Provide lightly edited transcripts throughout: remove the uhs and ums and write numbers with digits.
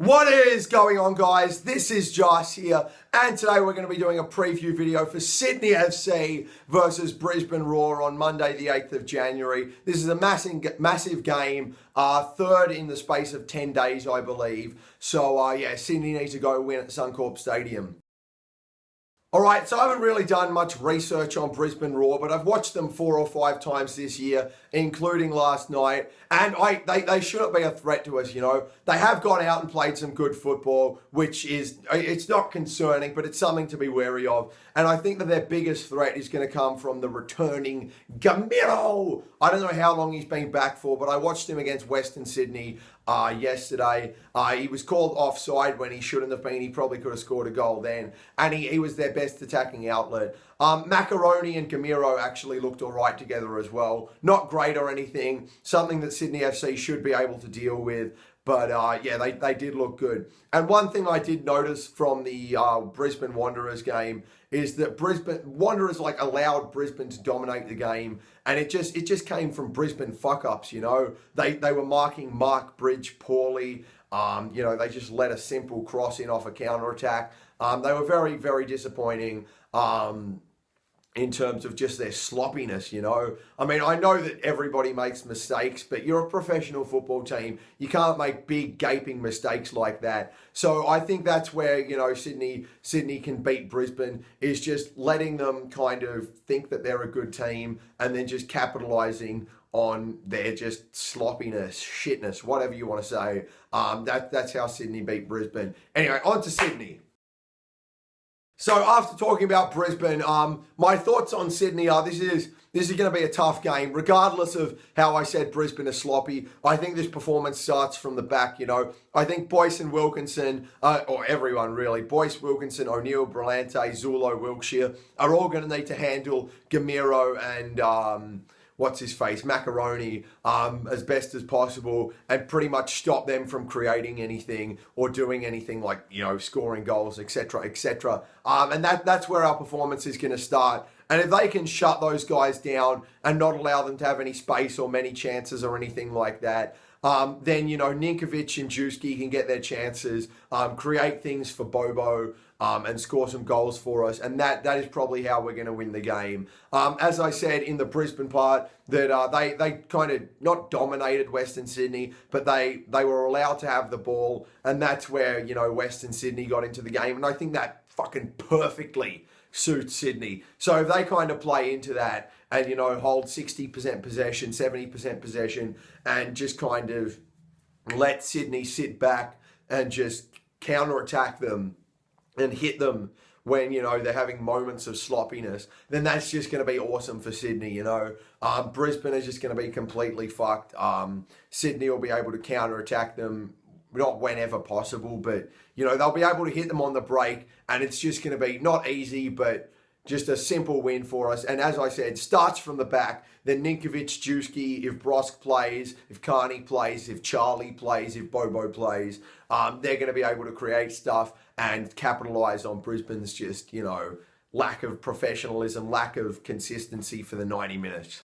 What is going on, guys? This is Josh here, and today we're going to be doing a preview video for Sydney FC versus Brisbane Roar on Monday the 8th of January. This is a massive game, third in the space of 10 days, I believe. So, yeah, Sydney needs to go win at Suncorp Stadium. All right, so I haven't really done much research on Brisbane Roar, but I've watched them 4 or 5 times this year, including last night, and they shouldn't be a threat to us, you know. They have gone out and played some good football, which is, it's not concerning, but it's something to be wary of. And I think that their biggest threat is going to come from the returning Gamiro. I don't know how long he's been back for, but I watched him against Western Sydney yesterday. He was called offside when he shouldn't have been. He probably could have scored a goal then. And he was their best attacking outlet. Macaroni and Gamiro actually looked all right together as well. Not great or anything. Something that Sydney FC should be able to deal with. But, yeah, they did look good. And one thing I did notice from the Brisbane Wanderers game is that Brisbane Wanderers allowed Brisbane to dominate the game, and it just came from Brisbane fuck-ups, you know. They were marking Mark Bridge poorly. You know, they just let a simple cross in off a counter-attack. They were very, very disappointing. In terms of just their sloppiness, you know. I mean, I know that everybody makes mistakes, but you're a professional football team. You can't make big, gaping mistakes like that. So I think that's where, you know, Sydney can beat Brisbane, is just letting them kind of think that they're a good team and then just capitalising on their just sloppiness, shitness, whatever you want to say. That's how Sydney beat Brisbane. Anyway, on to Sydney. So after talking about Brisbane, my thoughts on Sydney are this is going to be a tough game, regardless of how I said Brisbane is sloppy. I think this performance starts from the back, you know. I think Boyce and Wilkinson, or everyone really, Boyce, Wilkinson, O'Neill, Brillante, Zulo, Wilkshire, are all going to need to handle Gamiro and Macaroni, as best as possible, and pretty much stop them from creating anything or doing anything like, you know, scoring goals, etc., etc. And that's where our performance is going to start. And if they can shut those guys down and not allow them to have any space or many chances or anything like that, then, you know, Ninkovic and Juski can get their chances, create things for Bobo, and score some goals for us. And that is probably how we're going to win the game. As I said in the Brisbane part, that they kind of not dominated Western Sydney, but they were allowed to have the ball. And that's where, you know, Western Sydney got into the game. And I think that fucking perfectly suits Sydney. So if they kind of play into that and, you know, hold 60% possession, 70% possession, and just kind of let Sydney sit back and just counter-attack them and hit them when, you know, they're having moments of sloppiness, then that's just going to be awesome for Sydney, you know. Brisbane is just going to be completely fucked. Sydney will be able to counter-attack them, not whenever possible, but, you know, they'll be able to hit them on the break, and it's just going to be not easy, but just a simple win for us. And as I said, starts from the back. Then Ninkovic, Juski, if Brosk plays, if Carney plays, if Charlie plays, if Bobo plays, they're going to be able to create stuff and capitalise on Brisbane's just, you know, lack of professionalism, lack of consistency for the 90 minutes.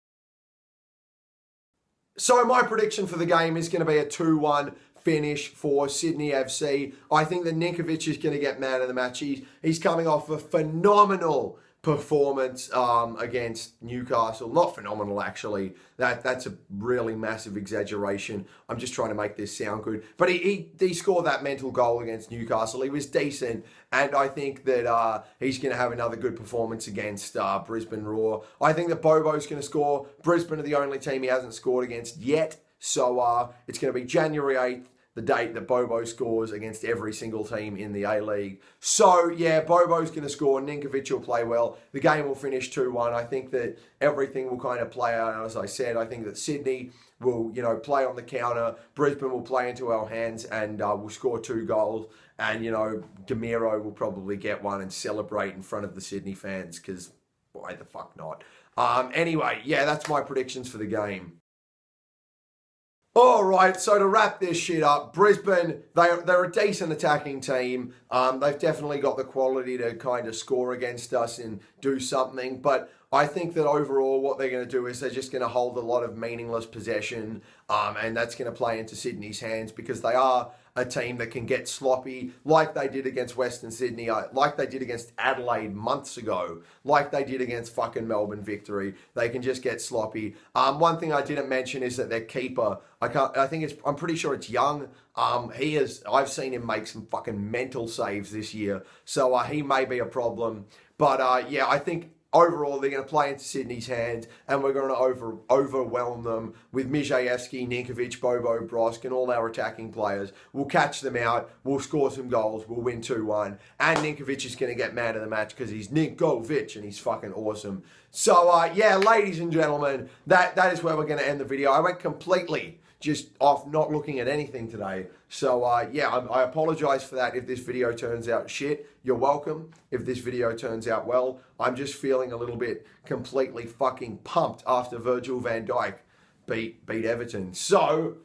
So my prediction for the game is going to be a 2-1 finish for Sydney FC. I think that Ninkovic is going to get man of the match. He's coming off a phenomenal performance against Newcastle. Not phenomenal, actually. That's a really massive exaggeration. I'm just trying to make this sound good. But he scored that mental goal against Newcastle. He was decent, and I think that he's going to have another good performance against Brisbane Roar. I think that Bobo's going to score. Brisbane are the only team he hasn't scored against yet. So it's going to be January 8th. The date that Bobo scores against every single team in the A-League. So, yeah, Bobo's going to score. Ninkovic will play well. The game will finish 2-1. I think that everything will kind of play out. As I said, I think that Sydney will, you know, play on the counter. Brisbane will play into our hands and will score 2 goals. And, you know, Gamiro will probably get one and celebrate in front of the Sydney fans because why the fuck not? Anyway, yeah, that's my predictions for the game. All right, so to wrap this shit up, Brisbane, they're a decent attacking team. They've definitely got the quality to kind of score against us and do something. But I think that overall what they're going to do is they're just going to hold a lot of meaningless possession. And that's going to play into Sydney's hands because they are a team that can get sloppy like they did against Western Sydney, like they did against Adelaide months ago, like they did against fucking Melbourne Victory. They can just get sloppy. One thing I didn't mention is that their keeper, I'm pretty sure it's Young. I've seen him make some fucking mental saves this year. So he may be a problem. But yeah, I think overall, they're going to play into Sydney's hands, and we're going to overwhelm them with Mijajewski, Ninkovic, Bobo, Brosk, and all our attacking players. We'll catch them out. We'll score some goals. We'll win 2-1. And Ninkovic is going to get man of the match because he's Ninkovic, and he's fucking awesome. So, yeah, ladies and gentlemen, that is where we're going to end the video. I went completely just off not looking at anything today. So, yeah, I apologize for that. If this video turns out shit, you're welcome. If this video turns out well, I'm just feeling a little bit completely fucking pumped after Virgil van Dijk beat Everton. So,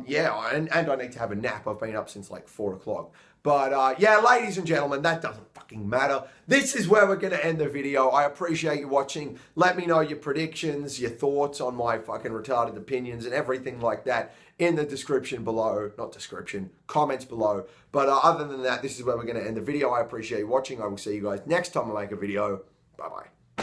yeah, and I need to have a nap. I've been up since like 4 o'clock. But, yeah, ladies and gentlemen, that doesn't fucking matter. This is where we're going to end the video. I appreciate you watching. Let me know your predictions, your thoughts on my fucking retarded opinions and everything like that in the description below. Not description, comments below. But other than that, this is where we're going to end the video. I appreciate you watching. I will see you guys next time I make a video. Bye-bye.